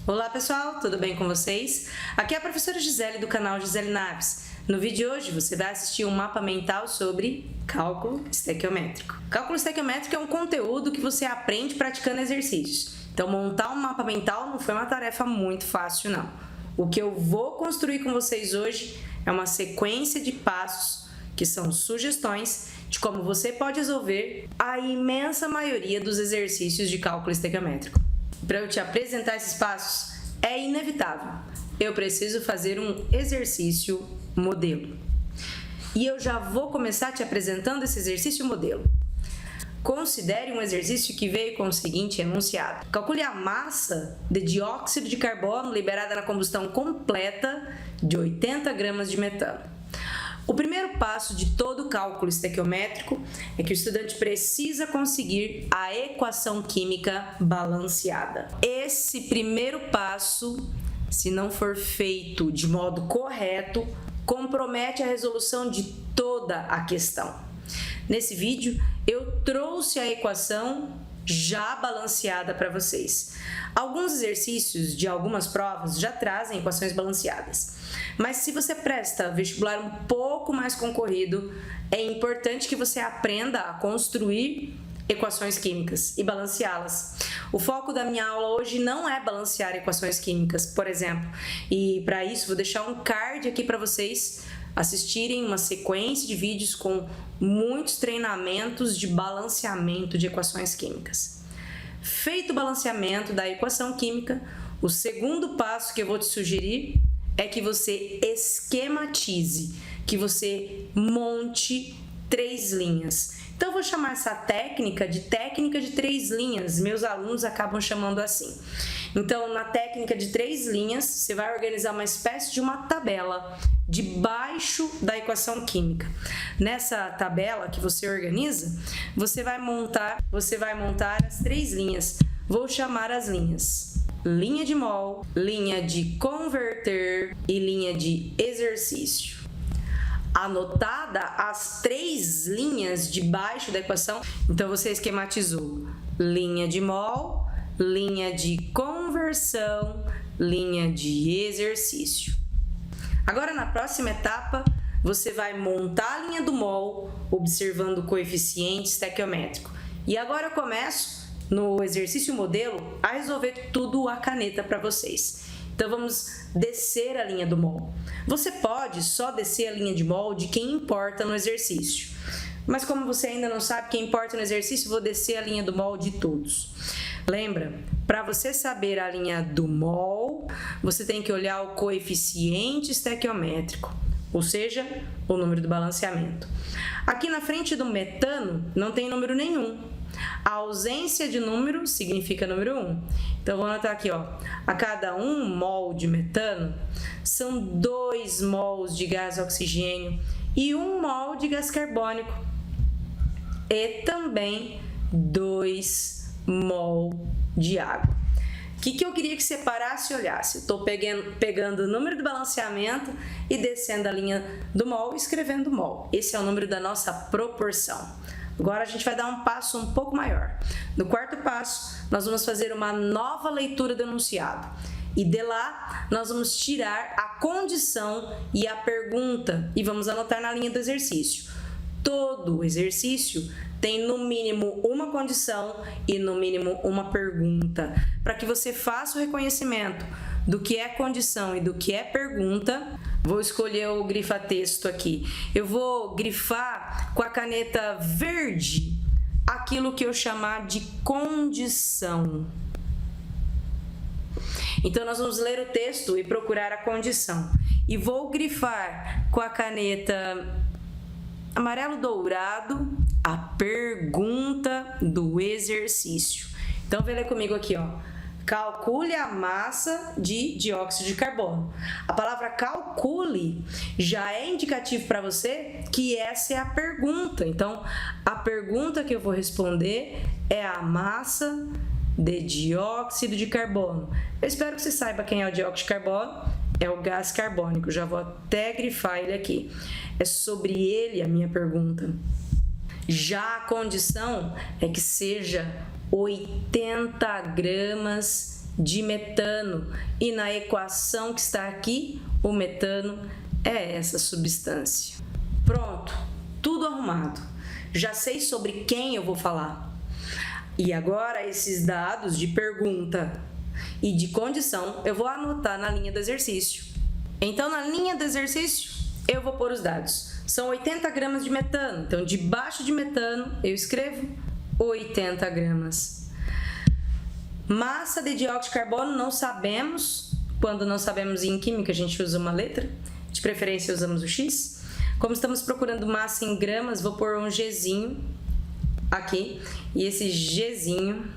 Olá pessoal, tudo bem com vocês? Aqui é a professora Gisele do canal Gisele Naves. No vídeo de hoje você vai assistir um mapa mental sobre cálculo estequiométrico. Cálculo estequiométrico é um conteúdo que você aprende praticando exercícios. Então montar um mapa mental não foi uma tarefa muito fácil não. O que eu vou construir com vocês hoje é uma sequência de passos que são sugestões de como você pode resolver a imensa maioria dos exercícios de cálculo estequiométrico. Para eu te apresentar esses passos, é inevitável. Eu preciso fazer um exercício modelo. E eu já vou começar te apresentando esse exercício modelo. Considere um exercício que veio com o seguinte enunciado. Calcule a massa de dióxido de carbono liberada na combustão completa de 80 gramas de metano. O primeiro passo de todo cálculo estequiométrico é que o estudante precisa conseguir a equação química balanceada. Esse primeiro passo, se não for feito de modo correto, compromete a resolução de toda a questão. Nesse vídeo, eu trouxe a equação já balanceada para vocês. Alguns exercícios de algumas provas já trazem equações balanceadas. Mas se você presta vestibular um pouco mais concorrido, é importante que você aprenda a construir equações químicas e balanceá-las. O foco da minha aula hoje não é balancear equações químicas, por exemplo. E para isso vou deixar um card aqui para vocês assistirem uma sequência de vídeos com muitos treinamentos de balanceamento de equações químicas. Feito o balanceamento da equação química, o segundo passo que eu vou te sugerir é que você esquematize, que você monte 3 linhas. Então, eu vou chamar essa técnica de 3 linhas. Meus alunos acabam chamando assim. Então, na técnica de 3 linhas, você vai organizar uma espécie de uma tabela debaixo da equação química. Nessa tabela que você organiza, você vai montar as 3 linhas. Vou chamar as linhas: linha de mol, linha de converter e linha de exercício. Anotada as 3 linhas debaixo da equação, então você esquematizou linha de mol, linha de conversão, linha de exercício. Agora, na próxima etapa, você vai montar a linha do mol, observando o coeficiente estequiométrico. E agora eu começo, no exercício modelo, a resolver tudo à caneta para vocês. Então, vamos descer a linha do mol. Você pode só descer a linha de mol de quem importa no exercício. Mas como você ainda não sabe quem importa no exercício, vou descer a linha do mol de todos. Lembra, para você saber a linha do mol, você tem que olhar o coeficiente estequiométrico, ou seja, o número do balanceamento. Aqui na frente do metano não tem número nenhum. A ausência de número significa número 1. Então, vou anotar aqui, ó. A cada 1 mol de metano, são 2 mols de gás oxigênio e 1 mol de gás carbônico. E também 2 mol de água. O que eu queria que você parasse e olhasse? Estou pegando o número do balanceamento e descendo a linha do mol e escrevendo mol. Esse é o número da nossa proporção. Agora a gente vai dar um passo um pouco maior. No quarto passo, nós vamos fazer uma nova leitura do enunciado. E de lá, nós vamos tirar a condição e a pergunta e vamos anotar na linha do exercício. Todo exercício tem no mínimo uma condição e no mínimo uma pergunta. Para que você faça o reconhecimento do que é condição e do que é pergunta, vou escolher o grifa-texto aqui. Eu vou grifar com a caneta verde aquilo que eu chamar de condição. Então, nós vamos ler o texto e procurar a condição. E vou grifar com a caneta amarelo dourado a pergunta do exercício. Então, vem ler comigo aqui, ó. Calcule a massa de dióxido de carbono. A palavra calcule já é indicativo para você que essa é a pergunta. Então, a pergunta que eu vou responder é a massa de dióxido de carbono. Eu espero que você saiba quem é o dióxido de carbono. É o gás carbônico. Já vou até grifar ele aqui. É sobre ele a minha pergunta. Já a condição é que seja 80 gramas de metano. E na equação que está aqui, o metano é essa substância. Pronto, tudo arrumado. Já sei sobre quem eu vou falar. E agora esses dados de pergunta e de condição eu vou anotar na linha do exercício. Então, na linha do exercício, eu vou pôr os dados. São 80 gramas de metano. Então, debaixo de metano, eu escrevo 80 gramas. Massa de dióxido de carbono, não sabemos. Quando não sabemos em química, a gente usa uma letra. De preferência, usamos o X. Como estamos procurando massa em gramas, vou pôr um Gzinho aqui. E esse Gzinho,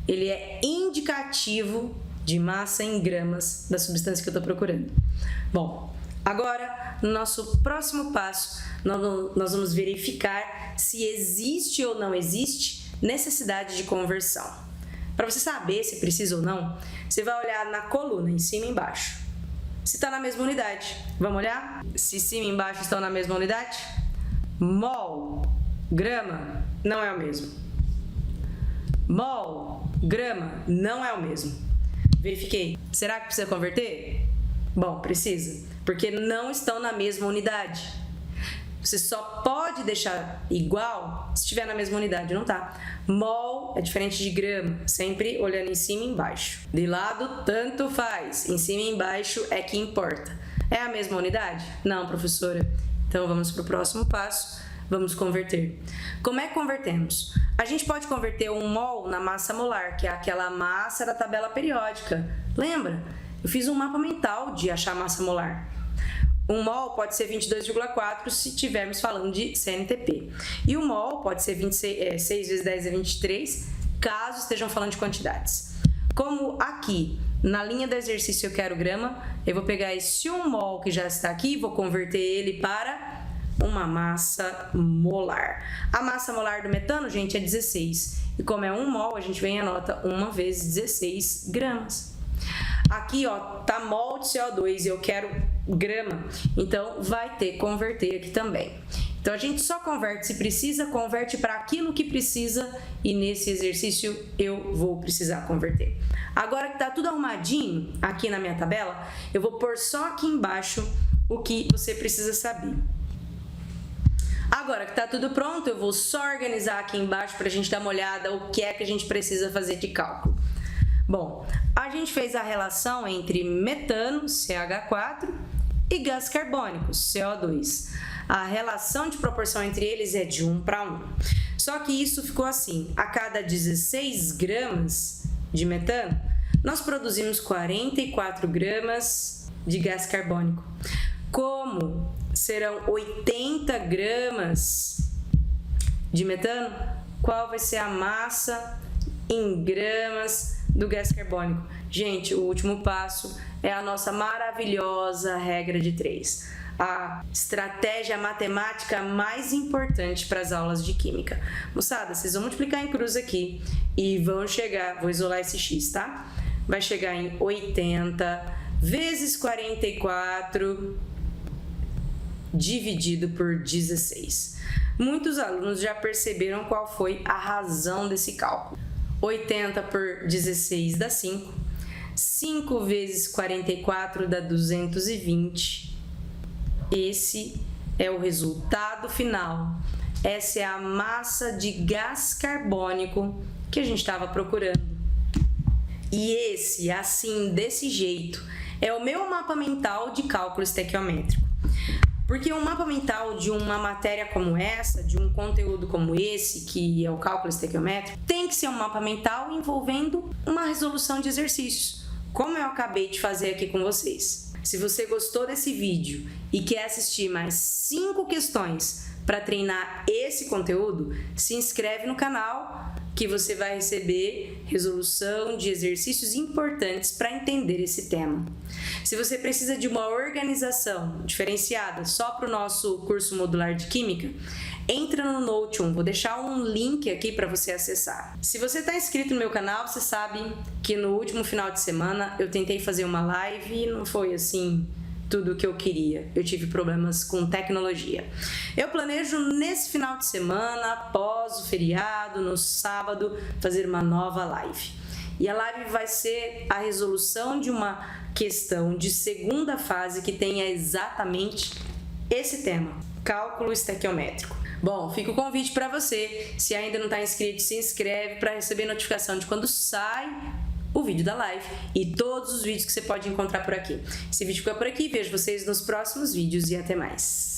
ele é indicativo de massa em gramas da substância que eu estou procurando. Bom, agora, no nosso próximo passo, nós vamos verificar se existe ou não existe necessidade de conversão. Para você saber se precisa ou não, você vai olhar na coluna, em cima e embaixo. Se está na mesma unidade. Vamos olhar? Se cima e embaixo estão na mesma unidade? Mol, grama, não é o mesmo. Mol, grama, não é o mesmo. Verifiquei. Será que precisa converter? Bom, precisa, porque não estão na mesma unidade. Você só pode deixar igual se estiver na mesma unidade, não tá? Mol é diferente de grama, sempre olhando em cima e embaixo. De lado, tanto faz. Em cima e embaixo é que importa. É a mesma unidade? Não, professora. Então, vamos para o próximo passo. Vamos converter. Como é que convertemos? A gente pode converter um mol na massa molar, que é aquela massa da tabela periódica. Lembra? Eu fiz um mapa mental de achar massa molar. Um mol pode ser 22,4 se estivermos falando de CNTP. E o mol pode ser 6 vezes 10 é 23, caso estejam falando de quantidades. Como aqui, na linha do exercício eu quero grama, eu vou pegar esse 1 mol que já está aqui e vou converter ele para uma massa molar. A massa molar do metano, gente, é 16. E como é 1 mol, a gente vem e anota 1 vezes 16 gramas. Aqui, ó, tá mol de CO2 e eu quero grama, então vai ter que converter aqui também. Então a gente só converte se precisa, converte para aquilo que precisa e nesse exercício eu vou precisar converter. Agora que tá tudo arrumadinho aqui na minha tabela, eu vou pôr só aqui embaixo o que você precisa saber. Agora que tá tudo pronto, eu vou só organizar aqui embaixo para a gente dar uma olhada o que é que a gente precisa fazer de cálculo. Bom, a gente fez a relação entre metano, CH4, e gás carbônico, CO2. A relação de proporção entre eles é de 1 para 1. Só que isso ficou assim, a cada 16 gramas de metano, nós produzimos 44 gramas de gás carbônico. Como serão 80 gramas de metano, qual vai ser a massa em gramas do gás carbônico? Gente, o último passo é a nossa maravilhosa regra de 3. A estratégia matemática mais importante para as aulas de química. Moçada, vocês vão multiplicar em cruz aqui e vão chegar, vou isolar esse x, tá? Vai chegar em 80 vezes 44 dividido por 16. Muitos alunos já perceberam qual foi a razão desse cálculo. 80 por 16 dá 5. 5 vezes 44 dá 220. Esse é o resultado final. Essa é a massa de gás carbônico que a gente estava procurando. E esse, assim, desse jeito, é o meu mapa mental de cálculo estequiométrico. Porque um mapa mental de uma matéria como essa, de um conteúdo como esse, que é o cálculo estequiométrico, tem que ser um mapa mental envolvendo uma resolução de exercícios, como eu acabei de fazer aqui com vocês. Se você gostou desse vídeo e quer assistir mais 5 questões para treinar esse conteúdo, se inscreve no canal que você vai receber resolução de exercícios importantes para entender esse tema. Se você precisa de uma organização diferenciada só para o nosso curso modular de Química, entra no Notion, vou deixar um link aqui para você acessar. Se você está inscrito no meu canal, você sabe que no último final de semana eu tentei fazer uma live e não foi assim tudo o que eu queria. Eu tive problemas com tecnologia. Eu planejo nesse final de semana, após o feriado, no sábado, fazer uma nova live. E a live vai ser a resolução de uma questão de segunda fase que tenha exatamente esse tema, cálculo estequiométrico. Bom, fica o convite para você. Se ainda não está inscrito, se inscreve para receber notificação de quando sai o vídeo da live e todos os vídeos que você pode encontrar por aqui. Esse vídeo fica por aqui, vejo vocês nos próximos vídeos e até mais.